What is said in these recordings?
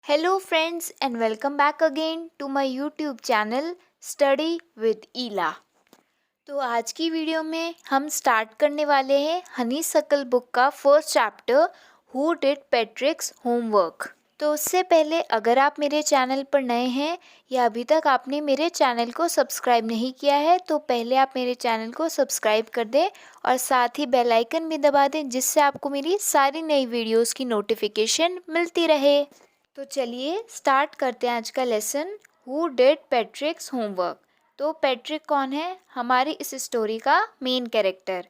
Hello friends and welcome back again to my YouTube channel Study with Ela। तो आज की video में हम स्टार्ट करने वाले हैं हनीसकल बुक का first chapter who did पैट्रिक्स homework. तो उससे पहले अगर आप मेरे चैनल पर नए हैं या अभी तक आपने मेरे चैनल को सब्सक्राइब नहीं किया है तो पहले आप मेरे चैनल को सब्सक्राइब कर दें और साथ ही बेल आइकन भी दबा दें जिससे आपको मेरी सारी नई वीडियोस की नोटिफिकेशन मिलती रहे। तो चलिए स्टार्ट करते हैं आज का लेसन हु डिड पैट्रिक्स होमवर्क। तो पैट्रिक कौन है? हमारी इस स्टोरी का मेन कैरेक्टर।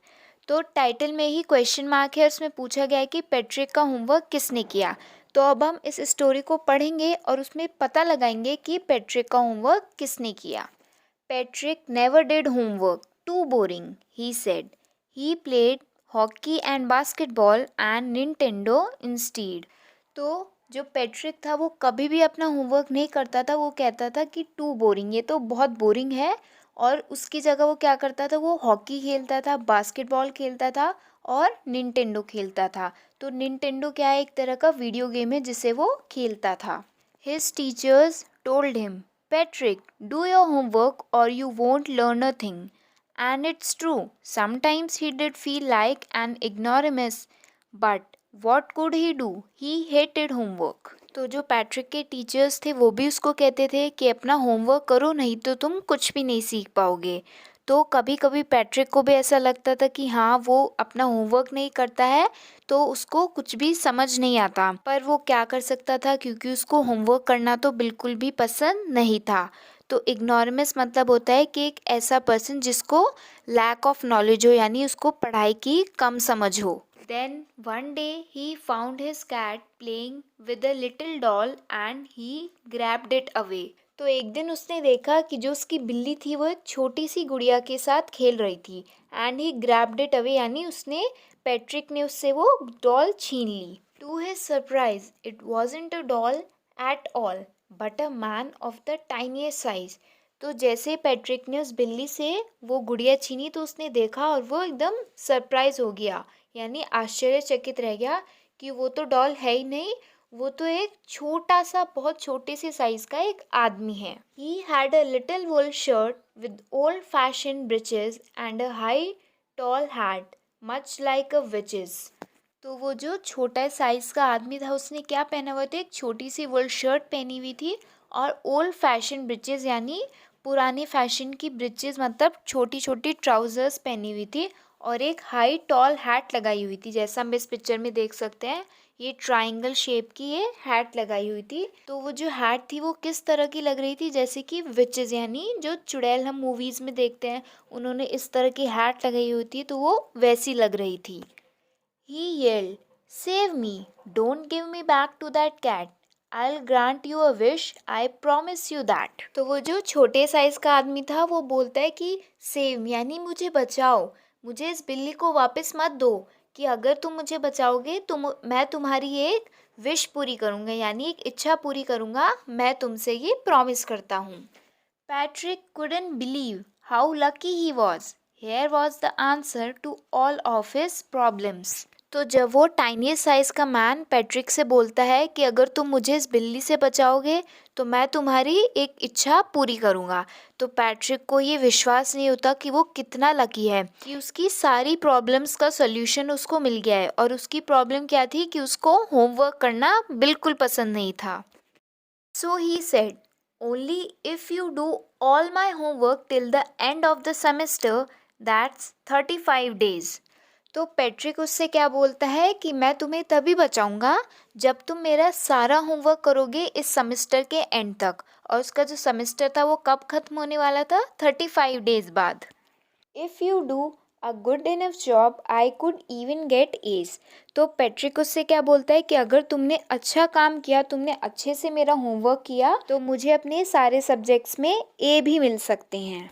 तो टाइटल में ही क्वेश्चन मार्क है, उसमें पूछा गया है कि पैट्रिक का होमवर्क किसने किया। तो अब हम इस स्टोरी को पढ़ेंगे और उसमें पता लगाएंगे कि पैट्रिक का होमवर्क किसने किया। Patrick never did homework, too boring, he said. He played hockey and basketball and Nintendo instead. तो जो पैट्रिक था वो कभी भी अपना होमवर्क नहीं करता था, वो कहता था कि टू बोरिंग, ये तो बहुत बोरिंग है। और उसकी जगह वो क्या करता था, वो हॉकी खेलता था, बास्केटबॉल खेलता था और निंटेंडो खेलता था। तो निंटेंडो क्या है, एक तरह का वीडियो गेम है जिसे वो खेलता था। His teachers told him, Patrick do your homework और you won't learn a thing. And it's true, sometimes he did feel like an ignoramus, but what could he do, he hated homework. तो जो Patrick के teachers थे वो भी उसको कहते थे कि अपना होमवर्क करो नहीं तो तुम कुछ भी नहीं सीख पाओगे। तो कभी कभी पैट्रिक को भी ऐसा लगता था कि हाँ वो अपना होमवर्क नहीं करता है तो उसको कुछ भी समझ नहीं आता, पर वो क्या कर सकता था क्योंकि उसको होमवर्क करना तो बिल्कुल भी पसंद नहीं था। तो इग्नोरेमस मतलब होता है कि एक ऐसा पर्सन जिसको लैक ऑफ नॉलेज हो, यानी उसको पढ़ाई की कम समझ हो। Then one day he found his cat playing with a little doll and he grabbed it away। तो एक दिन उसने देखा कि जो उसकी बिल्ली थी वो एक छोटी सी गुड़िया के साथ खेल रही थी। And he grabbed it away, यानी उसने पैट्रिक ने उससे वो डॉल छीन ली। To his surprise it wasn't a doll at all but a man of the tiniest size. तो जैसे पैट्रिक ने उस बिल्ली से वो गुड़िया छीनी तो उसने देखा और वो एकदम सरप्राइज हो गया, यानी आश्चर्यचकित रह गया कि वो तो डॉल है ही नहीं, वो तो एक छोटा सा, बहुत छोटे से साइज का एक आदमी है। He had a little wool shirt with old fashion breeches and a high tall hat much like a witch's. तो वो जो छोटा साइज का आदमी था उसने क्या पहना हुआ था, एक छोटी सी वुल शर्ट पहनी हुई थी और ओल्ड फैशन ब्रिचेस यानी पुराने फैशन की ब्रिचेस मतलब छोटी छोटी ट्राउजर्स पहनी हुई थी और एक हाई टॉल हैट लगाई हुई थी। जैसा हम इस पिक्चर में देख सकते हैं ये ट्रायंगल शेप की ये हैट लगाई हुई थी। तो वो जो हैट थी वो किस तरह की लग रही थी, जैसे कि विचेस यानी जो चुड़ैल हम मूवीज़ में देखते हैं उन्होंने इस तरह की हैट लगाई हुई थी, तो वो वैसी लग रही थी। He yelled, save me, don't give me back to that cat. I'll grant you a wish, I promise you that। तो वो जो छोटे साइज का आदमी था वो बोलता है कि सेव यानी मुझे बचाओ, मुझे इस बिल्ली को वापस मत दो, कि अगर तुम मुझे बचाओगे तो मैं तुम्हारी एक विश पूरी करूँगा, यानी एक इच्छा पूरी करूँगा, मैं तुमसे ये प्रॉमिस करता हूँ। Patrick couldn't believe how lucky he was. Here was the answer to all of his problems। तो जब वो टाइनी साइज का मैन पैट्रिक से बोलता है कि अगर तुम मुझे इस बिल्ली से बचाओगे तो मैं तुम्हारी एक इच्छा पूरी करूँगा, तो पैट्रिक को ये विश्वास नहीं होता कि वो कितना लकी है कि उसकी सारी प्रॉब्लम्स का सॉल्यूशन उसको मिल गया है। और उसकी प्रॉब्लम क्या थी कि उसको होमवर्क करना बिल्कुल पसंद नहीं था। So he said, only if you do all my homework till the end of the semester, that's 35 days। तो पैट्रिक उससे क्या बोलता है कि मैं तुम्हें तभी बचाऊंगा जब तुम मेरा सारा होमवर्क करोगे इस सेमेस्टर के एंड तक। और उसका जो सेमेस्टर था वो कब ख़त्म होने वाला था, 35 डेज बाद। If you do a good enough job I could even get A's. तो पैट्रिक उससे क्या बोलता है कि अगर तुमने अच्छा काम किया, तुमने अच्छे से मेरा होमवर्क किया तो मुझे अपने सारे सब्जेक्ट्स में ए भी मिल सकते हैं।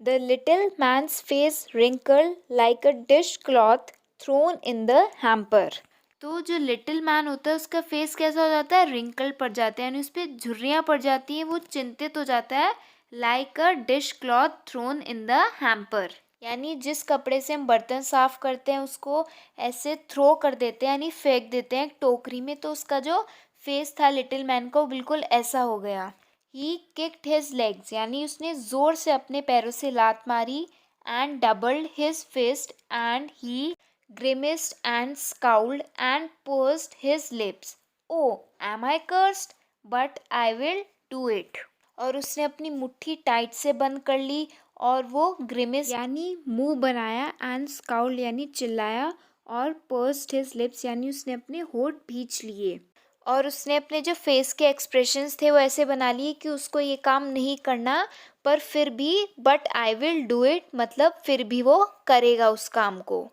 The little man's face wrinkle like a dish cloth thrown in the hamper. तो जो लिटिल मैन होता है उसका फेस कैसा हो जाता है, रिंकल पड़ जाते हैं, यानी उस पर झुर्रियाँ पड़ जाती हैं, वो चिंतित हो जाता है। Like a dish cloth thrown in the hamper, यानी जिस कपड़े से हम बर्तन साफ करते हैं उसको ऐसे थ्रो कर देते हैं, यानी फेंक देते हैं टोकरी में, तो उसका जो फेस था लिटिल मैन का वो बिल्कुल ऐसा हो गया। ही किक्ड हिज लेग्स यानी उसने ज़ोर से अपने पैरों से लात मारी। And doubled his fist and he grimaced and scowled and pursed his lips. Oh, am I cursed? But I will do it. और उसने अपनी मुट्ठी टाइट से बंद कर ली और वो ग्रिमेस यानी मुंह बनाया एंड स्काउल यानी चिल्लाया और पर्स्ड हिज लिप्स यानी उसने अपने होठ भींच लिए और उसने अपने जो फेस के एक्सप्रेशंस थे वो ऐसे बना लिए कि उसको ये काम नहीं करना पर फिर भी but I will do it मतलब फिर भी वो करेगा उस काम को।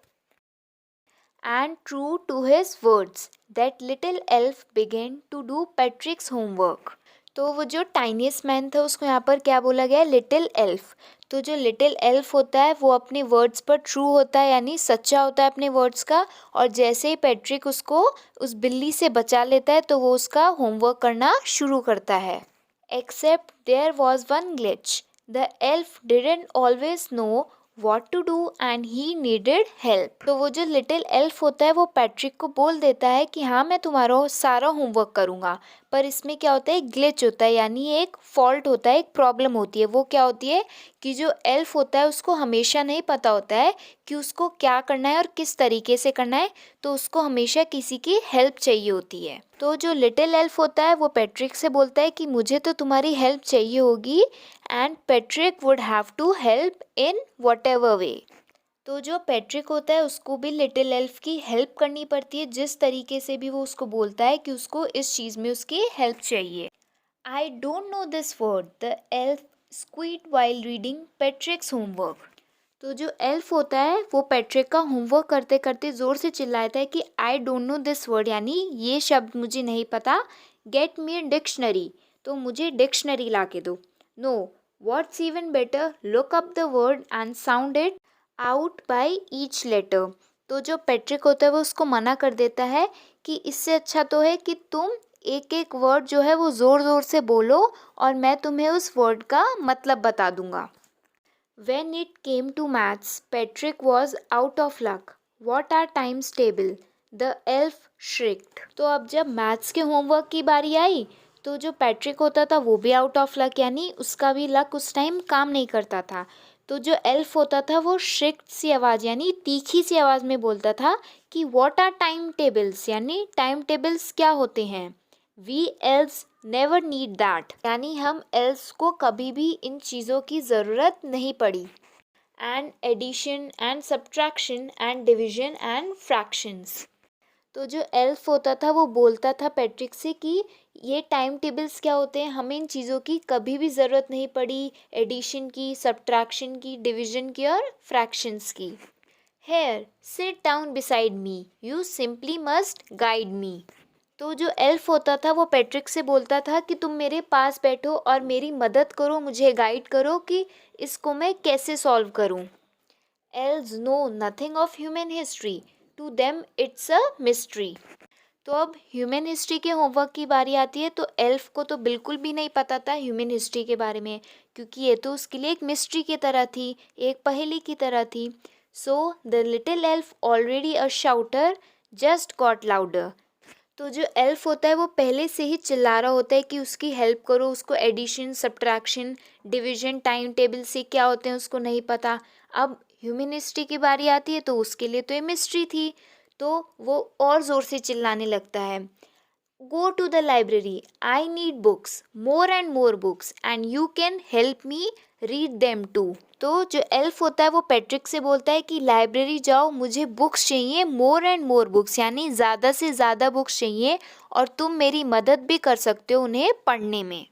And true to his words, that little elf began to do Patrick's homework. तो वो जो टाइनीस्ट मैन था उसको यहाँ पर क्या बोला गया है, लिटिल एल्फ। तो जो लिटिल एल्फ होता है वो अपने वर्ड्स पर ट्रू होता है यानी सच्चा होता है अपने वर्ड्स का। और जैसे ही पैट्रिक उसको उस बिल्ली से बचा लेता है तो वो उसका होमवर्क करना शुरू करता है। Except there was one glitch. The elf didn't always know what to do and he needed help. तो वो जो लिटिल एल्फ होता है वो पैट्रिक को बोल देता है कि हाँ मैं तुम्हारा सारा होमवर्क करूँगा, पर इसमें क्या होता है, ग्लिच होता है यानी एक फॉल्ट होता है, एक प्रॉब्लम होती है। वो क्या होती है कि जो एल्फ होता है उसको हमेशा नहीं पता होता है कि उसको क्या करना है और किस तरीके से करना है, तो उसको हमेशा किसी की हेल्प चाहिए होती है। तो जो लिटिल एल्फ होता है वो पैट्रिक से बोलता है कि मुझे तो तुम्हारी हेल्प चाहिए होगी and Patrick would have to help in whatever way. तो जो पैट्रिक होता है उसको भी लिटिल एल्फ की हेल्प करनी पड़ती है, जिस तरीके से भी वो उसको बोलता है कि उसको इस चीज़ में उसकी हेल्प चाहिए। I don't know this word, the elf squeaked while reading Patrick's homework. तो जो एल्फ होता है वो पैट्रिक का होमवर्क करते करते ज़ोर से चिल्लाता है कि आई डोंट नो दिस वर्ड यानी ये शब्द मुझे नहीं पता, गेट मी डिक्शनरी, तो मुझे डिक्शनरी ला के दो। No, what's even better, look up the word and sound it out by each letter. तो जो पैट्रिक होता है वो उसको मना कर देता है कि इससे अच्छा तो है कि तुम एक एक वर्ड जो है वो ज़ोर ज़ोर से बोलो और मैं तुम्हें उस वर्ड का मतलब बता दूंगा। When it came to maths, Patrick was out of luck. What are times table? The elf shrieked. तो अब जब मैथ्स के होमवर्क की बारी आई तो जो पैट्रिक होता था वो भी आउट ऑफ लक यानी उसका भी लक उस टाइम काम नहीं करता था। तो जो एल्फ होता था वो श्रिक्ड सी आवाज़ यानी तीखी सी आवाज़ में बोलता था कि व्हाट आर टाइम टेबल्स यानी टाइम टेबल्स क्या होते हैं। We elves never need that यानी हम एल्स को कभी भी इन चीज़ों की ज़रूरत नहीं पड़ी। And addition and subtraction and division and fractions. तो जो एल्फ होता था वो बोलता था पैट्रिक से कि ये टाइम टेबल्स क्या होते हैं, हमें इन चीज़ों की कभी भी ज़रूरत नहीं पड़ी, एडिशन की, सब्ट्रैक्शन की, डिविजन की और फ्रैक्शंस की। Here sit down beside me, you simply must guide me. तो जो एल्फ होता था वो पैट्रिक से बोलता था कि तुम मेरे पास बैठो और मेरी मदद करो, मुझे गाइड करो कि इसको मैं कैसे सॉल्व करूं। Elves know nothing of human history, to them it's a mystery. तो अब ह्यूमन हिस्ट्री के होमवर्क की बारी आती है तो एल्फ को तो बिल्कुल भी नहीं पता था ह्यूमन हिस्ट्री के बारे में, क्योंकि ये तो उसके लिए एक मिस्ट्री की तरह थी, एक पहेली की तरह थी। So the little elf already a शाउटर just got louder. तो जो एल्फ होता है वो पहले से ही चिल्ला रहा होता है कि उसकी हेल्प करो, उसको addition, subtraction, division, time table से क्या होते हैं उसको नहीं पता। अब ह्यूमन हिस्ट्री की बारी आती है तो उसके लिए तो ये मिस्ट्री थी, तो वो और ज़ोर से चिल्लाने लगता है, go to the library, I need books, more and more books and you can help me read them too. तो जो एल्फ होता है वो पैट्रिक से बोलता है कि लाइब्रेरी जाओ, मुझे बुक्स चाहिए, मोर एंड मोर बुक्स यानी ज़्यादा से ज़्यादा बुक्स चाहिए और तुम मेरी मदद भी कर सकते हो उन्हें पढ़ने में।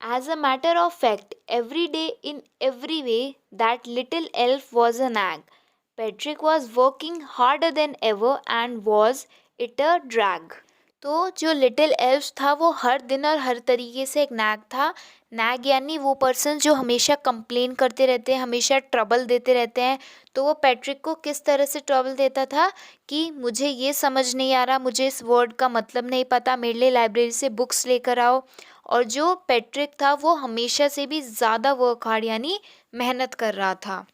As a matter of fact, every day in every way, that little elf was a nag. Patrick was working harder than ever and was it a drag. तो जो लिटिल एल्फ था वो हर दिन और हर तरीके से एक नैग था। नैग यानी वो पर्सन जो हमेशा कंप्लेन करते रहते हैं, हमेशा ट्रबल देते रहते हैं। तो वो पैट्रिक को किस तरह से ट्रबल देता था कि मुझे ये समझ नहीं आ रहा, मुझे इस वर्ड का मतलब नहीं पता, मेरे लिए लाइब्रेरी से बुक्स लेकर आओ। और जो पैट्रिक था वो हमेशा से भी ज़्यादा वर्क हार्ड यानी मेहनत कर रहा था।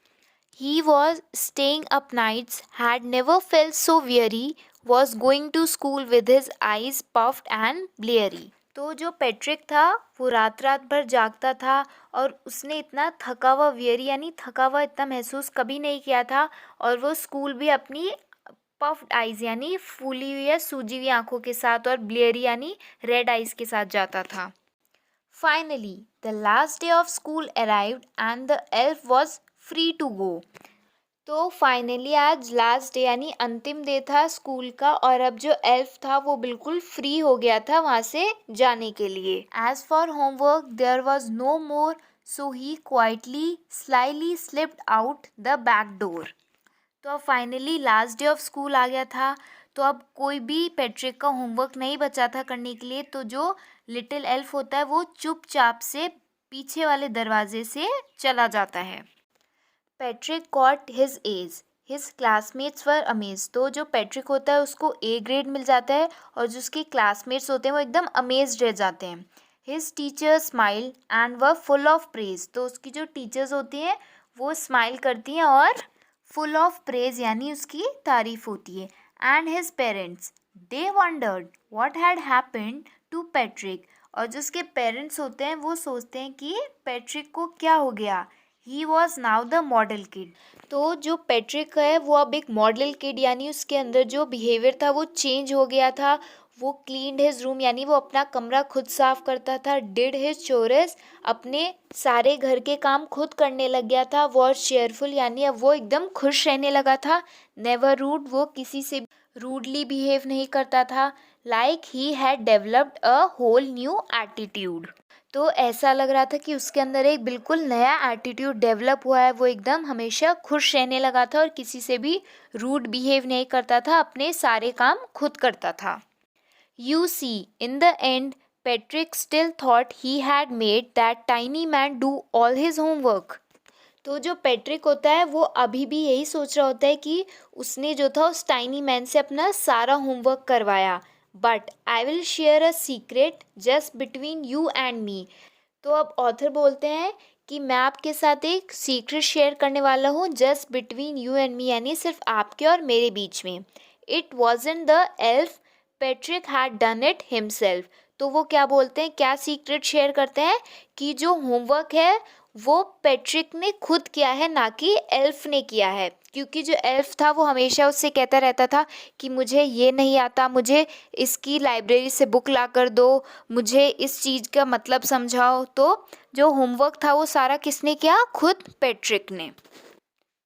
He was staying up nights, had never felt so weary, was going to school with his eyes puffed and bleary. तो जो पैट्रिक था वो रात रात भर जागता था और उसने इतना थका हुआ वियरी यानी थका हुआ इतना महसूस कभी नहीं किया था, और वो स्कूल भी अपनी पफ्ड आइज यानी फूली हुई या सूजी हुई आंखों के साथ और ब्लेयरी यानी रेड आइज के साथ जाता था। Finally the last day of school arrived and the elf was free to go. तो फाइनली आज लास्ट डे यानी अंतिम डे था स्कूल का, और अब जो एल्फ था वो बिल्कुल फ्री हो गया था वहाँ से जाने के लिए। As for homework there was no more, so he quietly slyly slipped out the back door. तो अब finally last day of school आ गया था, तो अब कोई भी पैट्रिक का होमवर्क नहीं बचा था करने के लिए, तो जो लिटिल एल्फ होता है वो चुपचाप से पीछे वाले दरवाजे से चला जाता है। Patrick got his A's, his classmates were amazed. तो जो पैट्रिक होता है उसको ए ग्रेड मिल जाता है और जो उसके क्लासमेट्स होते हैं वो एकदम अमेज्ड रह जाते हैं। His teachers smile and were full of praise. तो उसकी जो टीचर्स होती हैं वो स्माइल करती हैं और फुल ऑफ प्रेज यानी उसकी तारीफ होती है। And his parents they wondered what had happened to Patrick. और जो उसके पेरेंट्स होते हैं वो सोचते हैं कि पैट्रिक को क्या हो गया। He was now the model kid. तो जो पैट्रिक है वो अब एक मॉडल किड यानी उसके अंदर जो बिहेवियर था वो चेंज हो गया था। वो क्लीन्ड हिज रूम यानी वो अपना कमरा खुद साफ करता था। डिड हिज चोरस, अपने सारे घर के काम खुद करने लग गया था। वॉज चेयरफुल यानी अब वो एकदम खुश रहने लगा था। नेवर रूड, वो किसी से रूडली बिहेव नहीं करता था। Like he had developed a whole new attitude. तो ऐसा लग रहा था कि उसके अंदर एक बिल्कुल नया एटीट्यूड डेवलप हुआ है। वो एकदम हमेशा खुश रहने लगा था और किसी से भी रूड बिहेव नहीं करता था, अपने सारे काम खुद करता था। You see in the end Patrick still thought he had made that tiny man do all his homework. तो जो पैट्रिक होता है वो अभी भी यही सोच रहा होता है कि उसने जो था उस टाइनी मैन से अपना सारा होमवर्क करवाया। But I will share a secret just between you and me. तो अब ऑथर बोलते हैं कि मैं आपके साथ एक सीक्रेट शेयर करने वाला हूँ, just between you and me यानी सिर्फ आपके और मेरे बीच में। It wasn't the elf, Patrick had done it himself. तो वो क्या बोलते हैं, क्या सीक्रेट शेयर करते हैं कि जो होमवर्क है वो पैट्रिक ने खुद किया है, ना कि एल्फ ने किया है। क्योंकि जो एल्फ था वो हमेशा उससे कहता रहता था कि मुझे ये नहीं आता, मुझे इसकी लाइब्रेरी से बुक ला कर दो, मुझे इस चीज़ का मतलब समझाओ। तो जो होमवर्क था वो सारा किसने किया, खुद पैट्रिक ने।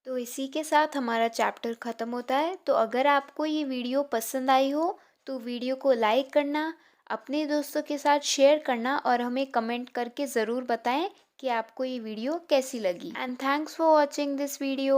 तो इसी के साथ हमारा चैप्टर ख़त्म होता है। तो अगर आपको ये वीडियो पसंद आई हो तो वीडियो को लाइक करना, अपने दोस्तों के साथ शेयर करना और हमें कमेंट करके ज़रूर बताएं कि आपको ये वीडियो कैसी लगी। And thanks for watching this video.